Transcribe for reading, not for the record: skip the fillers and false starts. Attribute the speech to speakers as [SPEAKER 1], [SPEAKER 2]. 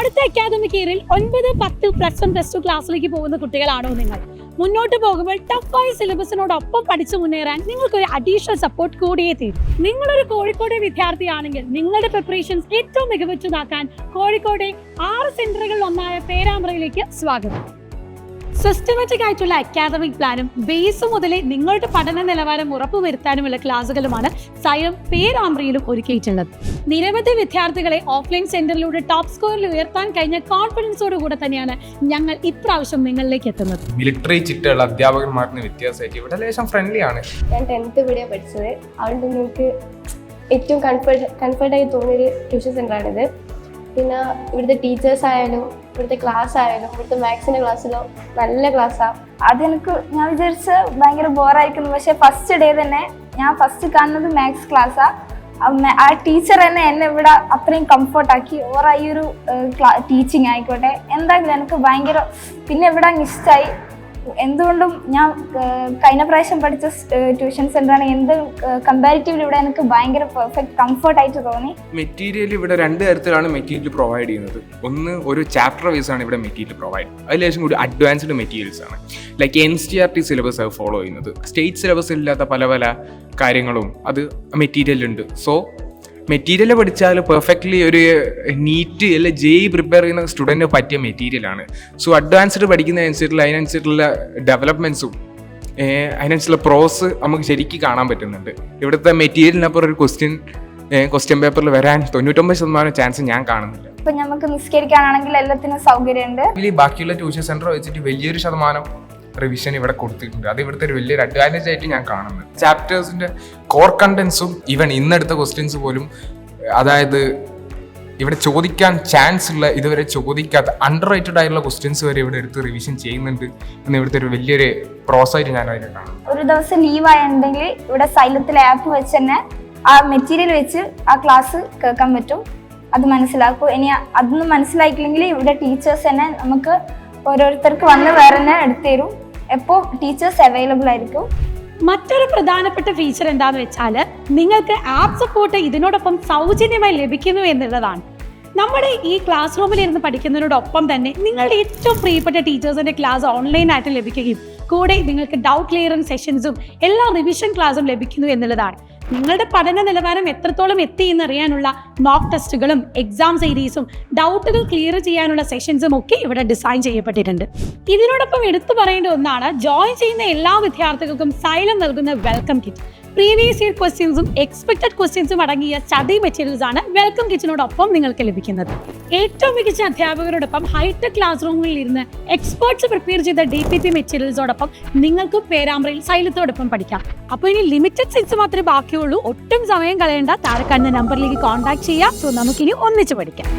[SPEAKER 1] അടുത്ത അക്കാദമിക് ഇയറിൽ 9, 10, +1, +2 ക്ലാസ്സിലേക്ക് പോകുന്ന കുട്ടികളാണോ നിങ്ങൾ? മുന്നോട്ട് പോകുമ്പോൾ ടഫായ സിലബസിനോടൊപ്പം പഠിച്ചു മുന്നേറാൻ നിങ്ങൾക്കൊരു അഡീഷണൽ സപ്പോർട്ട് കൂടിയേ തീരും. നിങ്ങളൊരു കോഴിക്കോട് വിദ്യാർത്ഥിയാണെങ്കിൽ നിങ്ങളുടെ പ്രിപ്പറേഷൻസ് ഏറ്റവും മികവുറ്റതാക്കാൻ കോഴിക്കോടെ 6 സെന്ററുകളിൽ ഒന്നായ പേരാമ്പ്രയിലേക്ക് സ്വാഗതം. സിസ്റ്റമാറ്റിക് ആയിട്ടുള്ള അക്കാദമിക് പ്ലാനും ബേസ് മുതലേ നിങ്ങളുടെ പഠന നിലവാരം ഉറപ്പുവരുത്താനുമുള്ള ക്ലാസുകളുമാണ് സൈലം പേരാമ്പ്രയിലും ഒരുക്കിയിട്ടുള്ളത്. നിരവധി വിദ്യാർത്ഥികളെ ഓഫ്ലൈൻ സെന്ററിലൂടെ ടോപ്പ് സ്കോറിൽ ഉയർത്താൻ കഴിഞ്ഞ കോൺഫിഡൻസോടുകൂടെ തന്നെയാണ് ഞങ്ങൾ ഇപ്രാവശ്യം നിങ്ങളിലേക്ക് എത്തുന്നത്.
[SPEAKER 2] മിലിറ്ററി ചിട്ടയുള്ള അധ്യാപകന്മാർക്ക് വ്യത്യാസമായിട്ട് ഇവിടെ ലേശം ഫ്രണ്ട്ലി ആണ്.
[SPEAKER 3] ഞാൻ 10th ഇവിടെയാണ് പഠിച്ചത്. അതുകൊണ്ട് നിങ്ങൾക്ക് ഏറ്റവും കംഫർട്ടായി തോന്നിയൊരു ട്യൂഷൻ സെൻ്ററാണിത്. പിന്നെ ഇവിടുത്തെ ടീച്ചേഴ്സ് ആയാലും ഇവിടുത്തെ ക്ലാസ് ആയാലും ഇവിടുത്തെ മാത്സിൻ്റെ ക്ലാസ്സിലോ നല്ല ക്ലാസ്സാണ്.
[SPEAKER 4] അതെനിക്ക് ഞാൻ വിചാരിച്ച് ഭയങ്കര ബോറായിരിക്കുന്നു. പക്ഷേ ഫസ്റ്റ് ഡേ തന്നെ ഞാൻ ഫസ്റ്റ് കാണുന്നത് മാത്സ് ക്ലാസ്സാണ്. ആ ടീച്ചർ തന്നെ എന്നെ ഇവിടെ അത്രയും കംഫർട്ടാക്കി. ഓർ ഈ ഒരു ടീച്ചിങ് ആയിക്കോട്ടെ എന്തായാലും എനിക്ക് ഭയങ്കര പിന്നെ ഇവിടെ ഇഷ്ടമായി. എന്തുകൊണ്ടും ഞാൻ കഴിഞ്ഞ പ്രാവശ്യം പഠിച്ച ട്യൂഷൻ സെൻ്ററാണ്. എന്ത് കമ്പാരിറ്റീവ്ലി ഇവിടെ എനിക്ക് ഭയങ്കര പെർഫെക്റ്റ് കംഫർട്ടായിട്ട് തോന്നി.
[SPEAKER 2] മെറ്റീരിയൽ ഇവിടെ 2 തരത്തിലാണ് മെറ്റീരിയൽ പ്രൊവൈഡ് ചെയ്യുന്നത്. ഒന്ന് ഒരു ചാപ്റ്റർ വൈസ് ആണ് ഇവിടെ മെറ്റീരിയൽ പ്രൊവൈഡ്. അതിലേശം കൂടി അഡ്വാൻസ്ഡ് മെറ്റീരിയൽസ് ആണ്. ലൈക്ക് NCERT സിലബസ് ഫോളോ ചെയ്യുന്നത്. സ്റ്റേറ്റ് സിലബസ് ഇല്ലാത്ത പല പല കാര്യങ്ങളും അത് മെറ്റീരിയലുണ്ട്. സോ മെറ്റീരിയൽ പഠിച്ചാൽ പെർഫെക്റ്റ്ലി ഒരു നീറ്റ് അല്ലെ JEE പ്രിപ്പയർ ചെയ്യുന്ന സ്റ്റുഡൻറ്റിന് പറ്റിയ മെറ്റീരിയലാണ്. സോ അഡ്വാൻസ്ഡ് പഠിക്കുന്നതനുസരിച്ചുള്ള അതിനനുസരിച്ചുള്ള ഡെവലപ്മെൻറ്റ്സും അതിനനുസരിച്ചുള്ള പ്രോസ് നമുക്ക് ശരിക്കും കാണാൻ പറ്റുന്നുണ്ട്. ഇവിടുത്തെ മെറ്റീരിയലിനപ്പുറം ഒരു ക്വസ്റ്റ്യൻ പേപ്പറിൽ വരാൻ 99% ചാൻസ് ഞാൻ കാണുന്നില്ല.
[SPEAKER 4] ഇപ്പം നമുക്ക് നിസ്കരിക്കാനാണെങ്കിൽ എല്ലാത്തിനും സൗകര്യമുണ്ട്.
[SPEAKER 2] ബാക്കിയുള്ള ട്യൂഷൻ സെൻറ്റർ വെച്ചിട്ട് വലിയൊരു ശതമാനം റിവിഷൻ ഇവിടെ കൊടുത്തിട്ടുണ്ട്. അത് ഇവിടുത്തെ ഒരു വലിയൊരു അഡ്വാൻറ്റേജ് ആയിട്ട് ഞാൻ കാണുന്നത്. ചാപ്റ്റേഴ്സിന്റെ കോർ കണ്ടന്റ്സും ഈവൻ ഇന്നെടുത്ത ക്വസ്റ്റ്യൻസ് പോലും, അതായത് ഇവിടെ ചോദിക്കാൻ ചാൻസ് ഉള്ള ഇതുവരെ ചോദിക്കാത്ത അണ്ടർ റേറ്റഡ് ആയിട്ടുള്ള ക്വസ്റ്റ്യൻസ് വരെ ഇവിടെ എടുത്ത് റിവിഷൻ ചെയ്യുന്നുണ്ട് എന്ന് ഇവിടുത്തെ ഒരു വലിയൊരു പ്രോസായിട്ട് ഞാൻ അതിനെ കാണുന്നു.
[SPEAKER 4] ഒരു ദിവസം ലീവായിട്ടുണ്ടെങ്കിൽ ഇവിടെ സൈലത്തിലെ ആപ്പ് വെച്ച് തന്നെ ആ മെറ്റീരിയൽ വെച്ച് ആ ക്ലാസ് കേൾക്കാൻ പറ്റും. അത് മനസ്സിലാക്കും. ഇനി അതൊന്നും മനസ്സിലാക്കിയില്ലെങ്കിൽ ഇവിടെ ടീച്ചേഴ്സ് തന്നെ നമുക്ക് ഓരോരുത്തർക്ക് വന്ന് വേറെ തന്നെ എടുത്തു തരും. എപ്പോൾ ടീച്ചേഴ്സ് അവൈലബിൾ ആയിരിക്കും.
[SPEAKER 1] മറ്റൊരു പ്രധാനപ്പെട്ട ഫീച്ചർ എന്താണെന്ന് വെച്ചാൽ നിങ്ങൾക്ക് ആപ്പ് സപ്പോർട്ട് ഇതിനോടൊപ്പം സൗജന്യമായി ലഭിക്കുന്നു എന്നുള്ളതാണ്. നമ്മുടെ ഈ ക്ലാസ് റൂമിൽ ഇരുന്ന് പഠിക്കുന്നതിനോടൊപ്പം തന്നെ നിങ്ങളുടെ ഏറ്റവും പ്രിയപ്പെട്ട ടീച്ചേഴ്സിന്റെ ക്ലാസ് ഓൺലൈനായിട്ട് ലഭിക്കുകയും കൂടെ നിങ്ങൾക്ക് ഡൗട്ട് ക്ലിയറൻസ് സെഷൻസും എല്ലാ റിവിഷൻ ക്ലാസ്സും ലഭിക്കുന്നു എന്നുള്ളതാണ്. നിങ്ങളുടെ പഠന നിലവാരം എത്രത്തോളം എത്തി എന്നറിയാനുള്ള മോക്ക് ടെസ്റ്റുകളും എക്സാം സീരീസും ഡൗട്ടുകൾ ക്ലിയർ ചെയ്യാനുള്ള സെഷൻസും ഒക്കെ ഇവിടെ ഡിസൈൻ ചെയ്യപ്പെട്ടിട്ടുണ്ട്. ഇതിനോടൊപ്പം എടുത്തു പറയേണ്ട ഒന്നാണ്, ജോയിൻ ചെയ്യുന്ന എല്ലാ വിദ്യാർത്ഥികൾക്കും സൈലം നൽകുന്ന വെൽക്കം കിറ്റ്. പ്രീവിയസ് ഇയർ ക്വസ്റ്റ്യൻസും എക്സ്പെക്റ്റഡ് ക്വസ്റ്റ്യൻസും അടങ്ങിയ സ്റ്റഡി മെറ്റീരിയൽസ് ആണ് വെൽക്കം കിറ്റിനോടൊപ്പം നിങ്ങൾക്ക് ലഭിക്കുന്നത്. ഏറ്റവും മികച്ച അധ്യാപകരോടൊപ്പം ഹൈടെക് ക്ലാസ് റൂമിൽ ഇരുന്ന് എക്സ്പേർട്സ് പ്രിപ്പയർ ചെയ്ത DPP മെറ്റീരിയൽസോടൊപ്പം നിങ്ങൾക്ക് പേരാമ്പ്രയിൽ സൈലത്തോടൊപ്പം പഠിക്കാം. അപ്പോൾ ഇനി ലിമിറ്റഡ് സീറ്റ്സ് മാത്രമേ ബാക്കിയുള്ളൂ. ഒട്ടും സമയം കളയേണ്ട. താഴെ കാണുന്ന നമ്പറിലേക്ക് കോൺടാക്ട് ചെയ്യാം. സോ നമുക്കിനി ഒന്നിച്ച് പഠിക്കാം.